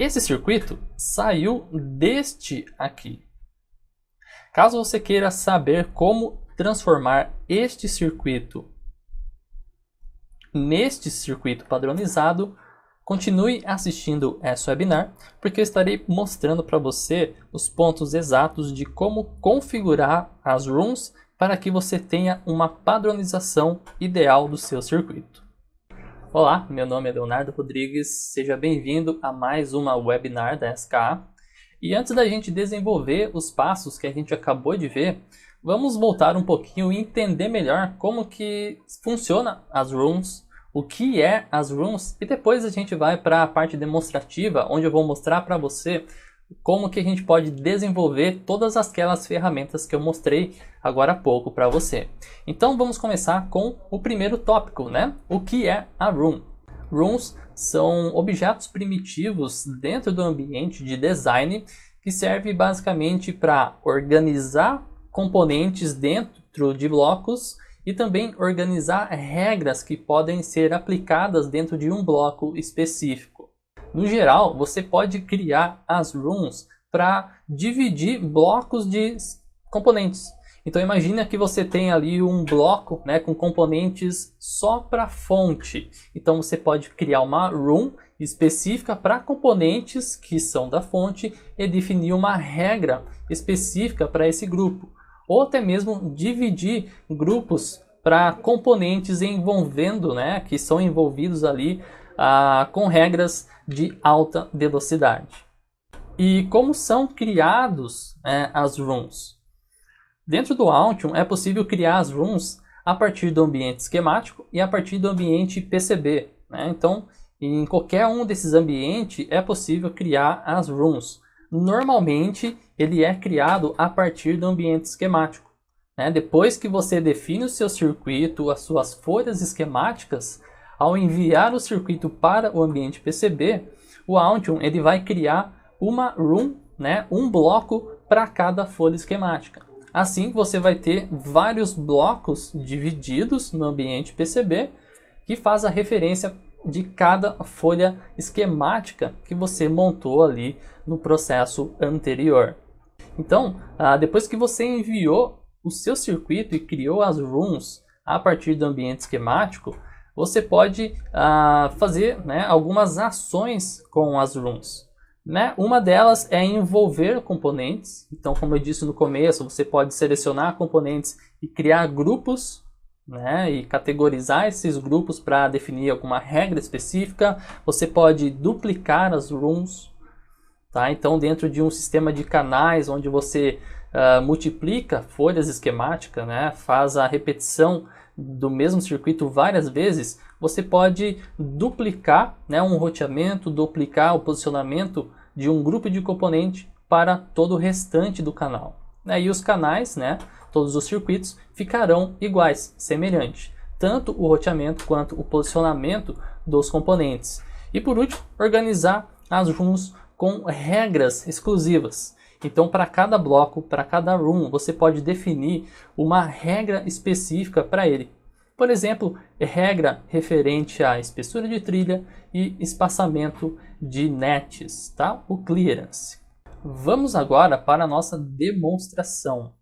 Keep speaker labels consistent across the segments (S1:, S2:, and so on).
S1: Esse circuito saiu deste aqui. Caso você queira saber como transformar este circuito neste circuito padronizado, continue assistindo esse webinar, porque eu estarei mostrando para você os pontos exatos de como configurar as rooms para que você tenha uma padronização ideal do seu circuito. Olá, meu nome é Leonardo Rodrigues, seja bem-vindo a mais uma webinar da SKA. E antes da gente desenvolver os passos que a gente acabou de ver, vamos voltar um pouquinho e entender melhor como que funciona as rooms, o que é as rooms, e depois a gente vai para a parte demonstrativa, onde eu vou mostrar para você como que a gente pode desenvolver todas aquelas ferramentas que eu mostrei agora há pouco para você. Então vamos começar com o primeiro tópico, né? O que é a room? Rooms são objetos primitivos dentro do ambiente de design que serve basicamente para organizar componentes dentro de blocos e também organizar regras que podem ser aplicadas dentro de um bloco específico. No geral, você pode criar as rooms para dividir blocos de componentes. Então imagina que você tem ali um bloco, né, com componentes só para fonte. Então você pode criar uma room específica para componentes que são da fonte e definir uma regra específica para esse grupo. Ou até mesmo dividir grupos para componentes envolvendo, né, que são envolvidos ali com regras de alta velocidade. E como são criados as rooms? Dentro do Altium é possível criar as rooms a partir do ambiente esquemático e a partir do ambiente PCB. Né? Então, em qualquer um desses ambientes é possível criar as rooms. Normalmente, ele é criado a partir do ambiente esquemático. Né? Depois que você define o seu circuito, as suas folhas esquemáticas, ao enviar o circuito para o ambiente PCB, o Altium ele vai criar uma room, né? Um bloco para cada folha esquemática. Assim, você vai ter vários blocos divididos no ambiente PCB que faz a referência de cada folha esquemática que você montou ali no processo anterior. Então, depois que você enviou o seu circuito e criou as rooms a partir do ambiente esquemático, você pode fazer, né, algumas ações com as rooms. Né? Uma delas é envolver componentes. Então, como eu disse no começo, você pode selecionar componentes e criar grupos, né? E categorizar esses grupos para definir alguma regra específica. Você pode duplicar as rooms. Tá? Então, dentro de um sistema de canais onde você multiplica folhas esquemáticas, né? Faz a repetição do mesmo circuito várias vezes, você pode duplicar, né, um roteamento, duplicar o posicionamento de um grupo de componente para todo o restante do canal. E os canais, né, todos os circuitos, ficarão iguais, semelhantes, tanto o roteamento quanto o posicionamento dos componentes. E por último, organizar as rooms com regras exclusivas. Então, para cada bloco, para cada room, você pode definir uma regra específica para ele. Por exemplo, regra referente à espessura de trilha e espaçamento de nets, tá? O clearance. Vamos agora para a nossa demonstração.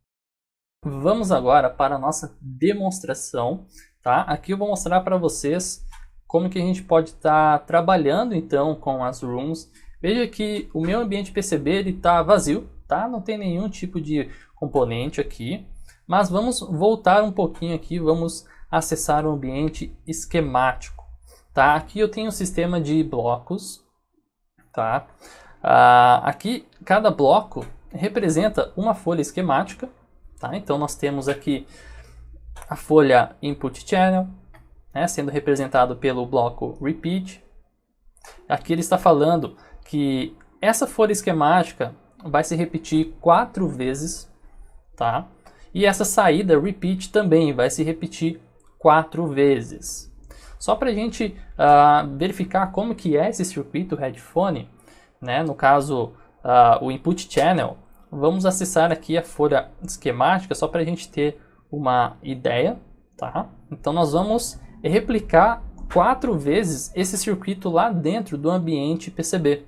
S1: Tá? Aqui eu vou mostrar para vocês como que a gente pode estar trabalhando então com as rooms. Veja que o meu ambiente PCB está vazio, tá? Não tem nenhum tipo de componente aqui. Mas vamos voltar um pouquinho aqui, vamos acessar o ambiente esquemático. Tá? Aqui eu tenho um sistema de blocos. Tá? Aqui cada bloco representa uma folha esquemática. Tá? Então nós temos aqui a folha Input Channel, né, sendo representado pelo bloco Repeat. Aqui ele está falando que essa folha esquemática vai se repetir 4 vezes, tá? E essa saída repeat também vai se repetir 4 vezes. Só para a gente verificar como que é esse circuito headphone, né? No caso o input channel, vamos acessar aqui a folha esquemática só para a gente ter uma ideia, tá? Então nós vamos replicar 4 vezes esse circuito lá dentro do ambiente PCB.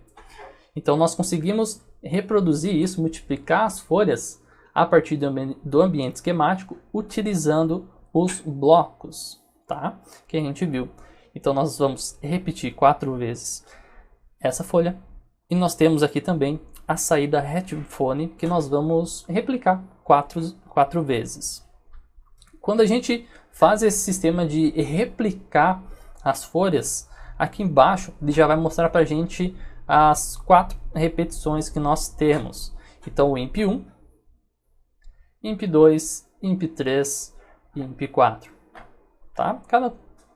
S1: Então nós conseguimos reproduzir isso, multiplicar as folhas a partir do ambiente esquemático utilizando os blocos, tá? Que a gente viu. Então nós vamos repetir 4 vezes essa folha. E nós temos aqui também a saída headphone, que nós vamos replicar 4 vezes. Quando a gente faz esse sistema de replicar as folhas, aqui embaixo ele já vai mostrar para a gente as 4 repetições que nós temos. Então o imp1, imp2, imp3 e imp4. Tá?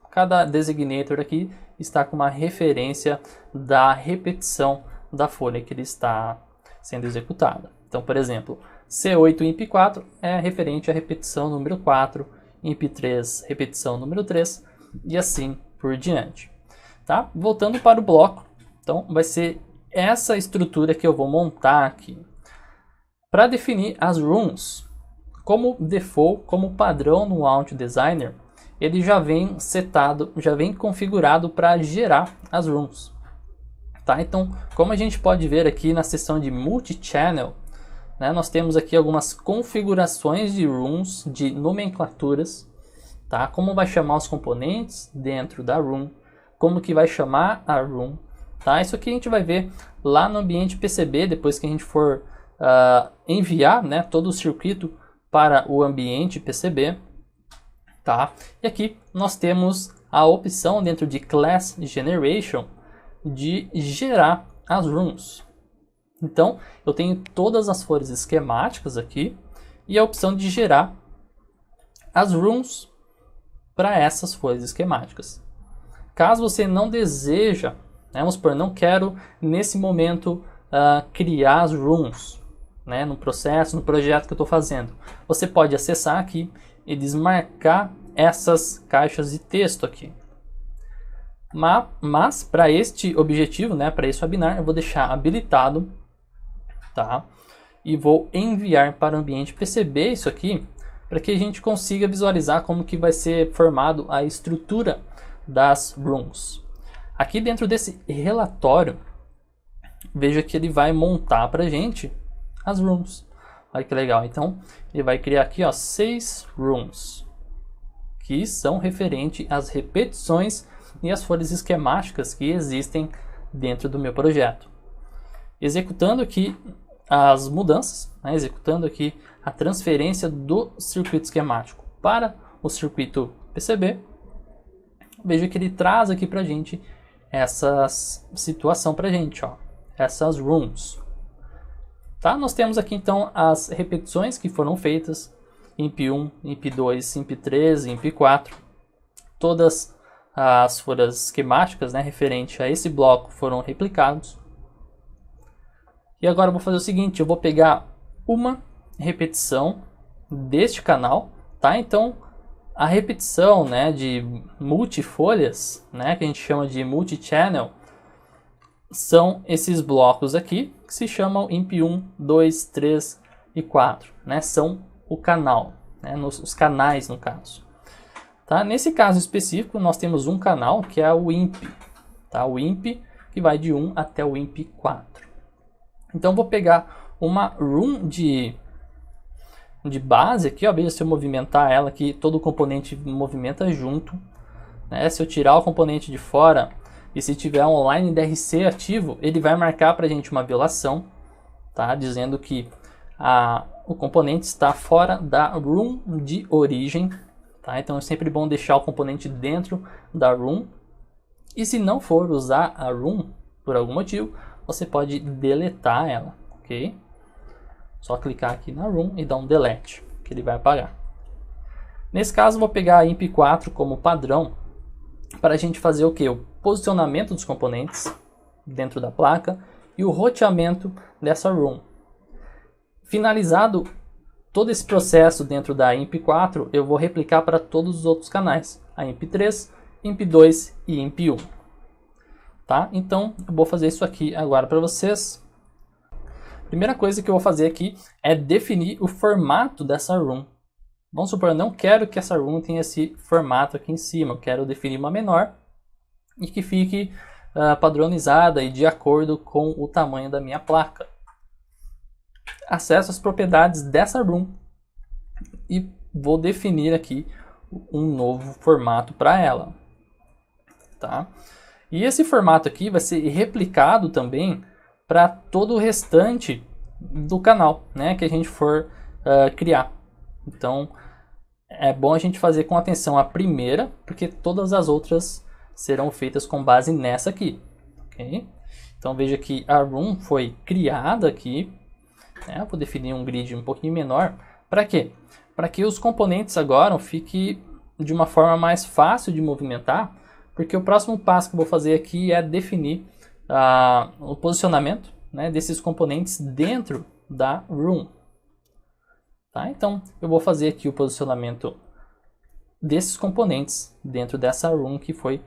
S1: Cada designator aqui está com uma referência da repetição da folha que ele está sendo executada. Então, por exemplo, C8 imp4 é referente à repetição número 4, imp3 repetição número 3 e assim por diante. Tá? Voltando para o bloco, então vai ser essa estrutura que eu vou montar aqui. Para definir as runes, como default, como padrão no Launch Designer, ele já vem setado, já vem configurado para gerar as runes. Tá? Então, como a gente pode ver aqui na seção de Multi-Channel, né, nós temos aqui algumas configurações de runes, de nomenclaturas, tá? Como vai chamar os componentes dentro da rune, como que vai chamar a rune. Tá? Isso aqui a gente vai ver lá no ambiente PCB, depois que a gente for enviar, né, todo o circuito para o ambiente PCB. Tá? E aqui nós temos a opção dentro de Class Generation de gerar as runes. Então eu tenho todas as folhas esquemáticas aqui e a opção de gerar as runes para essas folhas esquemáticas. Caso você não deseja, né, vamos supor, não quero nesse momento criar as runes, né, no processo, no projeto que eu estou fazendo, você pode acessar aqui e desmarcar essas caixas de texto aqui. Mas para este objetivo, né, para esse webinar, eu vou deixar habilitado, tá? E vou enviar para o ambiente PCB isso aqui, para que a gente consiga visualizar como que vai ser formado a estrutura das runes. Aqui dentro desse relatório, veja que ele vai montar para a gente as runes. Olha que legal. Então, ele vai criar aqui, ó, 6 runes, que são referentes às repetições e as folhas esquemáticas que existem dentro do meu projeto. Executando aqui as mudanças, né, executando aqui a transferência do circuito esquemático para o circuito PCB, veja que ele traz aqui para a gente essa situação para a gente, ó, essas runes. Tá? Nós temos aqui então as repetições que foram feitas, imp1, imp2, imp3, imp4, todas as folhas esquemáticas, né, referente a esse bloco foram replicados. E agora eu vou fazer o seguinte, eu vou pegar uma repetição deste canal, tá? Então a repetição, né, de multifolhas, né, que a gente chama de multi-channel, são esses blocos aqui que se chamam imp1, 2, 3 e 4, né? São o canal, né? Os canais no caso. Tá? Nesse caso específico, nós temos um canal que é o imp, tá? O imp que vai de 1 até o imp4. Então vou pegar uma rune de base aqui, ó, veja se eu movimentar ela aqui, todo o componente movimenta junto, né? Se eu tirar o componente de fora e se tiver um line DRC ativo, ele vai marcar para a gente uma violação, tá? Dizendo que o componente está fora da rune de origem. Tá? Então é sempre bom deixar o componente dentro da rune. E se não for usar a rune por algum motivo, você pode deletar ela, ok? Só clicar aqui na rune e dar um delete, que ele vai apagar. Nesse caso, vou pegar a imp4 como padrão para a gente fazer o que? O posicionamento dos componentes dentro da placa e o roteamento dessa rune. Finalizado todo esse processo dentro da imp4, eu vou replicar para todos os outros canais, a imp3, imp2 e imp1. Tá? Então, eu vou fazer isso aqui agora para vocês. Primeira coisa que eu vou fazer aqui é definir o formato dessa rune. Vamos supor, eu não quero que essa rune tenha esse formato aqui em cima, eu quero definir uma menor e que fique padronizada e de acordo com o tamanho da minha placa. Acesso as propriedades dessa room e vou definir aqui um novo formato para ela. Tá? E esse formato aqui vai ser replicado também para todo o restante do canal, né, que a gente for criar. Então é bom a gente fazer com atenção a primeira, porque todas as outras serão feitas com base nessa aqui. Okay? Então veja que a room foi criada aqui. Né? Vou definir um grid um pouquinho menor. Para quê? Para que os componentes agora fiquem de uma forma mais fácil de movimentar, porque o próximo passo que eu vou fazer aqui é definir o posicionamento, né, desses componentes dentro da room. Tá? Então eu vou fazer aqui o posicionamento desses componentes dentro dessa room que foi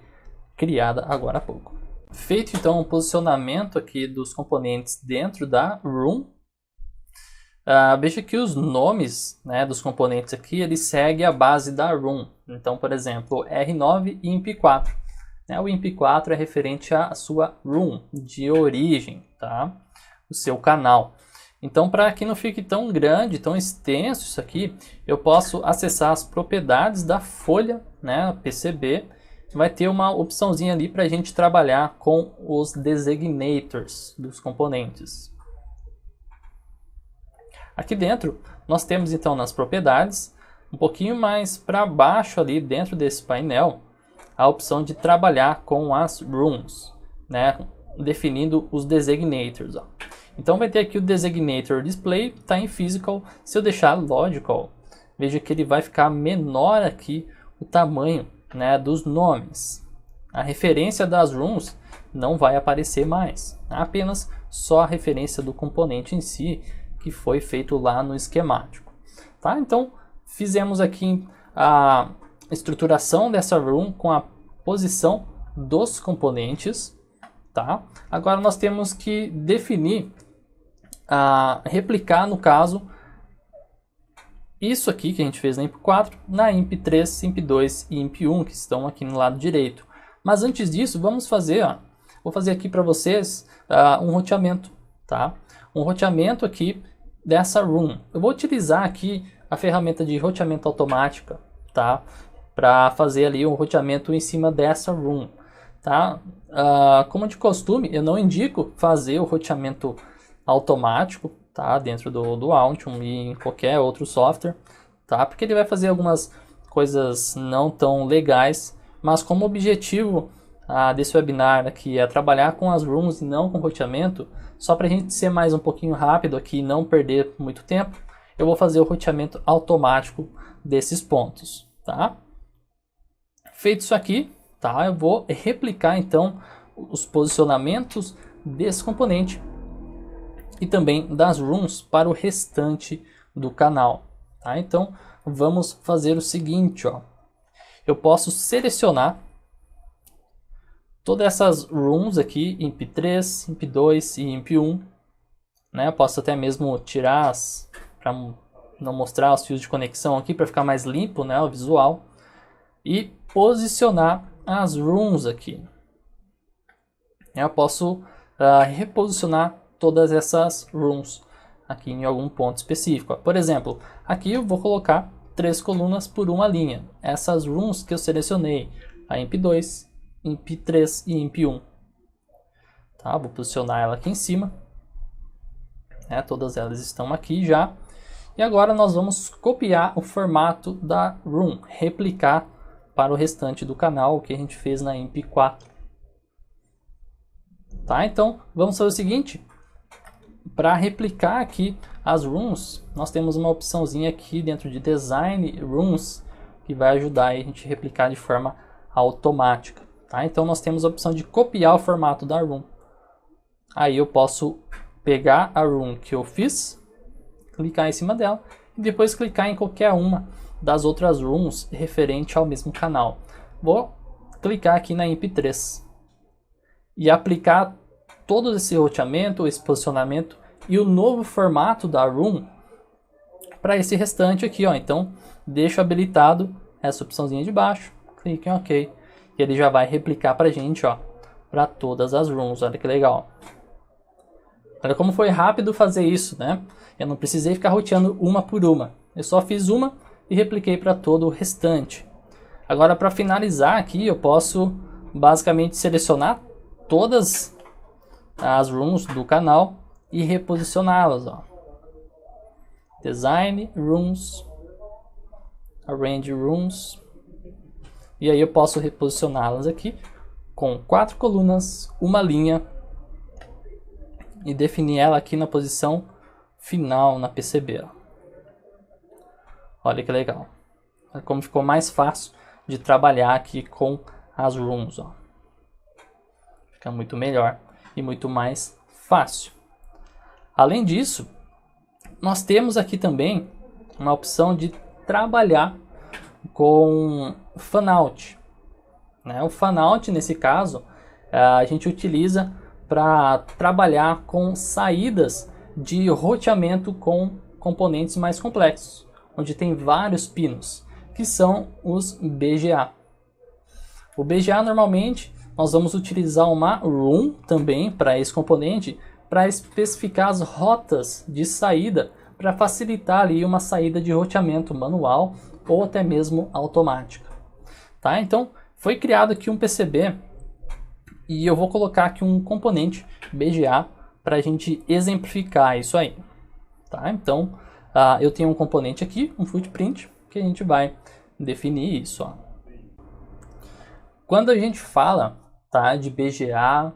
S1: criada agora há pouco. Feito então o posicionamento aqui dos componentes dentro da room, veja que os nomes, né, dos componentes aqui, eles seguem a base da room. Então, por exemplo, R9 e IMP4. Né, o IMP4 é referente à sua room de origem, tá? O seu canal. Então, para que não fique tão grande, tão extenso isso aqui, eu posso acessar as propriedades da folha, né, PCB. Vai ter uma opçãozinha ali para a gente trabalhar com os designators dos componentes. Aqui dentro, nós temos então nas propriedades, um pouquinho mais para baixo ali dentro desse painel, a opção de trabalhar com as rooms, né? Definindo os designators. Ó. Então vai ter aqui o designator display, está em physical. Se eu deixar logical, veja que ele vai ficar menor aqui o tamanho, né, dos nomes. A referência das rooms não vai aparecer mais, apenas só a referência do componente em si, que foi feito lá no esquemático. Tá? Então, fizemos aqui a estruturação dessa room com a posição dos componentes. Tá? Agora nós temos que definir, replicar, no caso, isso aqui que a gente fez na IMP4, na IMP3, IMP2 e IMP1, que estão aqui no lado direito. Mas antes disso, vamos fazer, vou fazer aqui para vocês um roteamento. Tá? Um roteamento aqui dessa room. Eu vou utilizar aqui a ferramenta de roteamento automática, tá? Para fazer ali um roteamento em cima dessa room, tá? Como de costume, eu não indico fazer o roteamento automático, tá? Dentro do Altium e em qualquer outro software, tá? Porque ele vai fazer algumas coisas não tão legais, mas como objetivo desse webinar aqui é trabalhar com as rooms e não com roteamento, só para a gente ser mais um pouquinho rápido aqui e não perder muito tempo, eu vou fazer o roteamento automático desses pontos, tá? Feito isso aqui, tá? Eu vou replicar então os posicionamentos desse componente e também das rooms para o restante do canal, tá? Então vamos fazer o seguinte, ó. Eu posso selecionar todas essas rooms aqui, IMP3, IMP2 e IMP1, né? Eu posso até mesmo tirar para não mostrar os fios de conexão aqui, para ficar mais limpo, né, o visual. E posicionar as rooms aqui. Eu posso reposicionar todas essas rooms aqui em algum ponto específico. Por exemplo, aqui eu vou colocar 3 colunas por uma linha. Essas rooms que eu selecionei, a IMP2, IMP3 e IMP1. Tá? Vou posicionar ela aqui em cima. Todas elas estão aqui já. E agora nós vamos copiar o formato da room, replicar para o restante do canal, o que a gente fez na IMP4. Tá? Então, vamos fazer o seguinte. Para replicar aqui as rooms, nós temos uma opçãozinha aqui dentro de Design Rooms, que vai ajudar a gente a replicar de forma automática. Tá? Então nós temos a opção de copiar o formato da room. Aí eu posso pegar a room que eu fiz, clicar em cima dela e depois clicar em qualquer uma das outras rooms referente ao mesmo canal. Vou clicar aqui na IMP3 e aplicar todo esse roteamento, esse posicionamento e o novo formato da room para esse restante aqui, ó. Então deixo habilitado essa opçãozinha de baixo, clique em OK. E ele já vai replicar para a gente, ó, para todas as rooms. Olha que legal. Olha como foi rápido fazer isso, né? Eu não precisei ficar roteando uma por uma. Eu só fiz uma e repliquei para todo o restante. Agora, para finalizar aqui, eu posso basicamente selecionar todas as rooms do canal e reposicioná-las. Design Rooms, Arrange Rooms. E aí eu posso reposicioná-las aqui com 4 colunas, uma linha e definir ela aqui na posição final na PCB. Olha que legal. Olha como ficou mais fácil de trabalhar aqui com as rooms. Fica muito melhor e muito mais fácil. Além disso, nós temos aqui também uma opção de trabalhar com Fanout. O Fanout, nesse caso, a gente utiliza para trabalhar com saídas de roteamento com componentes mais complexos, onde tem vários pinos, que são os BGA. O BGA normalmente nós vamos utilizar uma room também para esse componente, para especificar as rotas de saída, para facilitar ali uma saída de roteamento manual ou até mesmo automática. Tá? Então foi criado aqui um PCB e eu vou colocar aqui um componente BGA para a gente exemplificar isso aí. Tá? Então eu tenho um componente aqui, um footprint, que a gente vai definir isso. Quando a gente fala, tá, de BGA,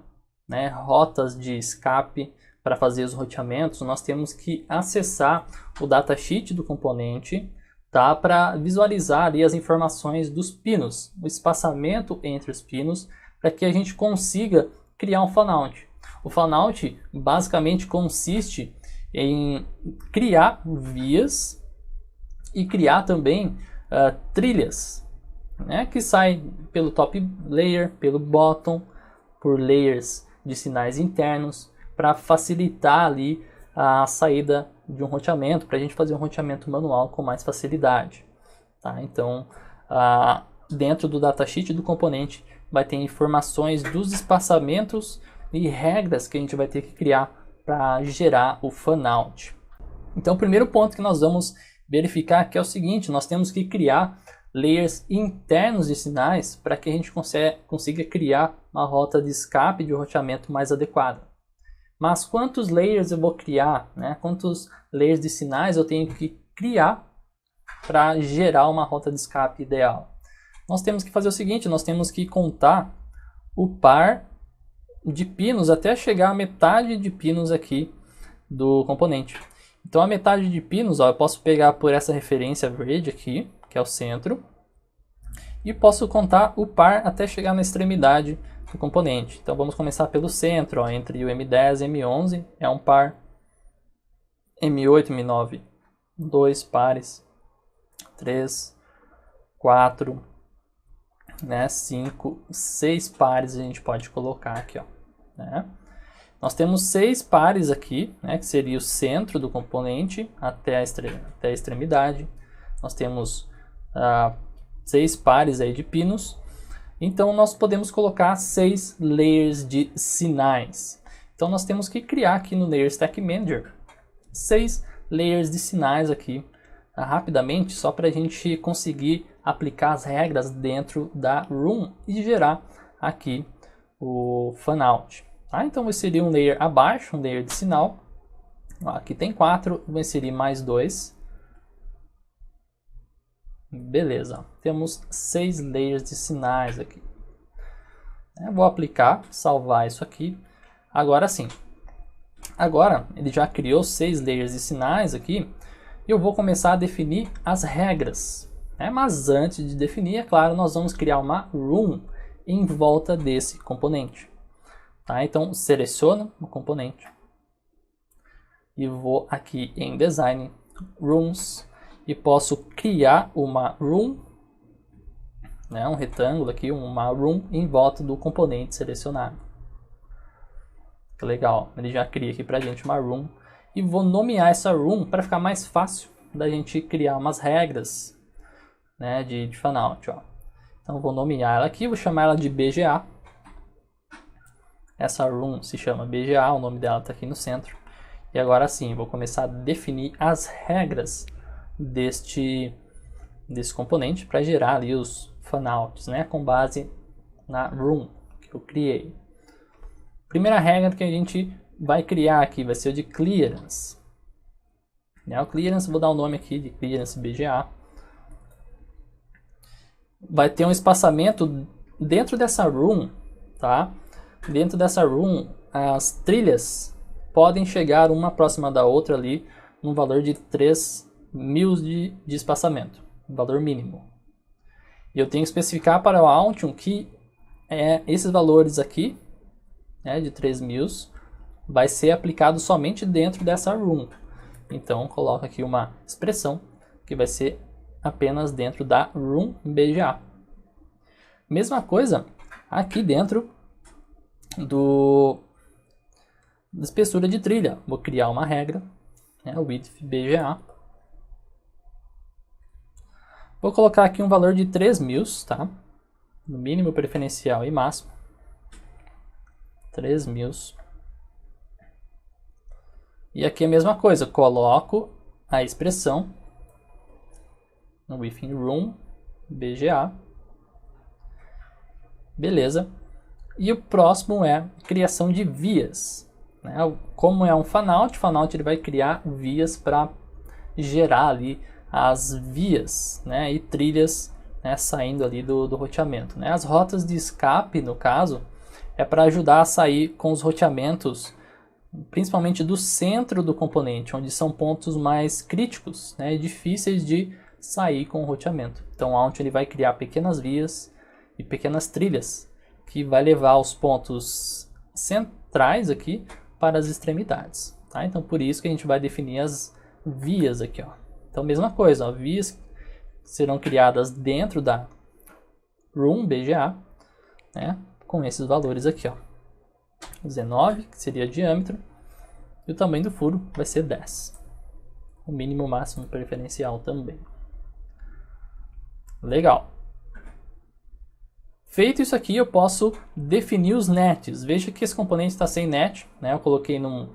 S1: né, rotas de escape para fazer os roteamentos, nós temos que acessar o datasheet do componente, tá, para visualizar ali as informações dos pinos, o espaçamento entre os pinos, para que a gente consiga criar um fanout. O fanout basicamente consiste em criar vias e criar também trilhas, né, que saem pelo top layer, pelo bottom, por layers de sinais internos, para facilitar ali a saída de um roteamento, para a gente fazer um roteamento manual com mais facilidade. Tá? Então, dentro do datasheet do componente vai ter informações dos espaçamentos e regras que a gente vai ter que criar para gerar o fanout. Então, o primeiro ponto que nós vamos verificar aqui é o seguinte: nós temos que criar layers internos de sinais para que a gente consiga criar uma rota de escape de roteamento mais adequada. Mas quantos layers eu vou criar, né? Quantos layers de sinais eu tenho que criar para gerar uma rota de escape ideal? Nós temos que fazer o seguinte: nós temos que contar o par de pinos até chegar à metade de pinos aqui do componente. Então a metade de pinos, eu posso pegar por essa referência verde aqui, que é o centro, e posso contar o par até chegar na extremidade do componente. Então vamos começar pelo centro, entre o M10 e M11 é um par, M8 e M9 dois pares, 3, 4, 5, 6 pares a gente pode colocar aqui, né? Nós temos 6 pares aqui, né, que seria o centro do componente até a extremidade. Nós temos 6 pares aí de pinos. Então nós podemos colocar 6 layers de sinais. Então nós temos que criar aqui no Layer Stack Manager 6 layers de sinais aqui rapidamente, só para a gente conseguir aplicar as regras dentro da room e gerar aqui o fanout. Então vou inserir um layer abaixo, um layer de sinal. Aqui tem 4, vou inserir mais 2. Beleza, temos 6 layers de sinais aqui. Vou aplicar, salvar isso aqui. Agora sim. Agora ele já criou 6 layers de sinais aqui. Eu vou começar a definir as regras. Mas antes de definir, é claro, nós vamos criar uma room em volta desse componente. Então seleciono o componente e vou aqui em Design, Rooms, e posso criar uma room, um retângulo aqui, uma room em volta do componente selecionado. Que legal, ele já cria aqui pra gente uma room e vou nomear essa room para ficar mais fácil da gente criar umas regras, de fanout. Então vou nomear ela aqui, vou chamar ela de BGA. essa room se chama BGA, o nome dela está aqui no centro. E agora sim, vou começar a definir as regras desse componente para gerar ali os fanouts, né, com base na room que eu criei. Primeira regra que a gente vai criar aqui vai ser o de clearance. O clearance, vou dar o nome aqui de clearance BGA. Vai ter um espaçamento dentro dessa room, tá? Dentro dessa room, as trilhas podem chegar uma próxima da outra ali, num valor de 3.000 de espaçamento, valor mínimo. E eu tenho que especificar para o Altium que esses valores aqui, né, de 3.000, vai ser aplicado somente dentro dessa room. Então, coloco aqui uma expressão que vai ser apenas dentro da room BGA. Mesma coisa aqui dentro da espessura de trilha. Vou criar uma regra, né, width BGA. Vou colocar aqui um valor de 3.000, tá? No mínimo, preferencial e máximo. 3.000. E aqui a mesma coisa, coloco a expressão no within room BGA. Beleza. E o próximo é criação de vias. Né? Como é um fanout, ele vai criar vias para gerar ali as vias, né, e trilhas, né, saindo ali do roteamento. Né? As rotas de escape, no caso, é para ajudar a sair com os roteamentos, principalmente do centro do componente, onde são pontos mais críticos, né, e difíceis de sair com o roteamento. Então, onde ele vai criar pequenas vias e pequenas trilhas, que vai levar os pontos centrais aqui para as extremidades. Tá? Então, por isso que a gente vai definir as vias aqui, ó. Então, mesma coisa, ó, vias serão criadas dentro da room BGA, né, com esses valores aqui, ó. 19, que seria diâmetro, e o tamanho do furo vai ser 10. O mínimo máximo preferencial também. Legal. Feito isso aqui, eu posso definir os nets. Veja que esse componente está sem net, né? Eu coloquei num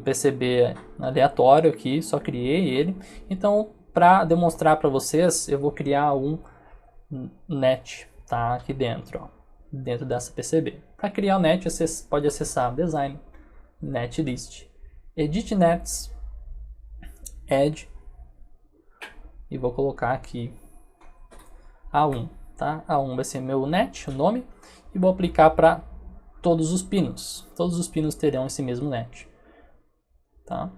S1: PCB aleatório aqui, só criei ele. Então, para demonstrar para vocês, eu vou criar um net, tá? Aqui dentro, ó, dentro dessa PCB. Para criar o net, você pode acessar Design, Netlist, Edit Nets, Add, e vou colocar aqui A1, tá? A1 vai ser meu net, o nome, e vou aplicar para todos os pinos. Todos os pinos terão esse mesmo net. Tá?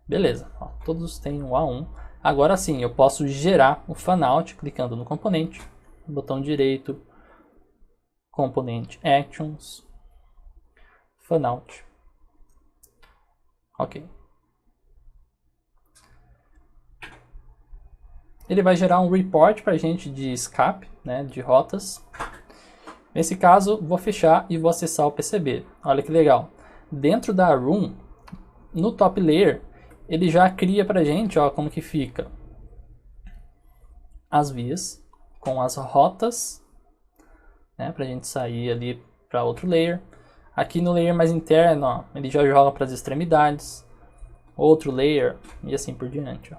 S1: Beleza, ó, todos têm o A1. Agora sim, eu posso gerar o fanout clicando no componente, botão direito, componente Actions, fanout. Ok. Ele vai gerar um report para a gente de escape, né, de rotas. Nesse caso, vou fechar e vou acessar o PCB. Olha que legal. Dentro da room, no top layer, ele já cria para a gente, ó, como que fica as vias com as rotas, né, para a gente sair ali para outro layer. Aqui no layer mais interno, ó, ele já joga para as extremidades, outro layer e assim por diante. Ó.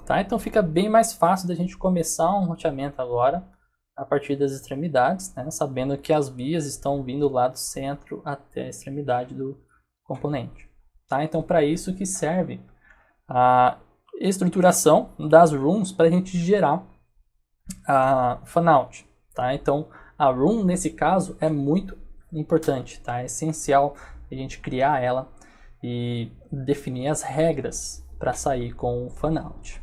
S1: Tá? Então fica bem mais fácil da gente começar um roteamento agora a partir das extremidades, né? Sabendo que as vias estão vindo lá do centro até a extremidade do componente. Tá? Então para isso que serve a estruturação das rooms para a gente gerar a fanout. Tá? Então a room nesse caso é muito importante, tá? É essencial a gente criar ela e definir as regras para sair com o fanout.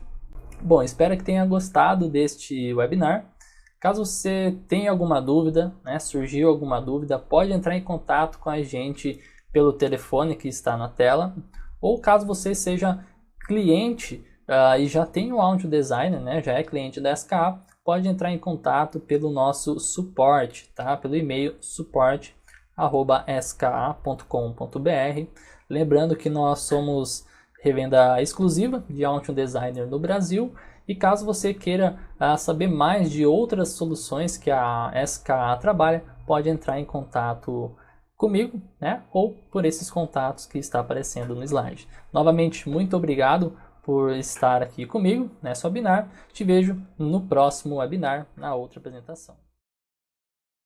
S1: Bom, espero que tenha gostado deste webinar. Caso você tenha alguma dúvida, né, surgiu alguma dúvida, pode entrar em contato com a gente pelo telefone que está na tela. Ou caso você seja cliente e já tem o Audio Designer, né, já é cliente da SKA, pode entrar em contato pelo nosso suporte, tá? Pelo e-mail suporte@ska.com.br. Lembrando que nós somos revenda exclusiva de Authion Designer no Brasil. E caso você queira saber mais de outras soluções que a SKA trabalha, pode entrar em contato comigo, né? Ou por esses contatos que está aparecendo no slide. Novamente, muito obrigado por estar aqui comigo nessa webinar. Te vejo no próximo webinar, na outra apresentação.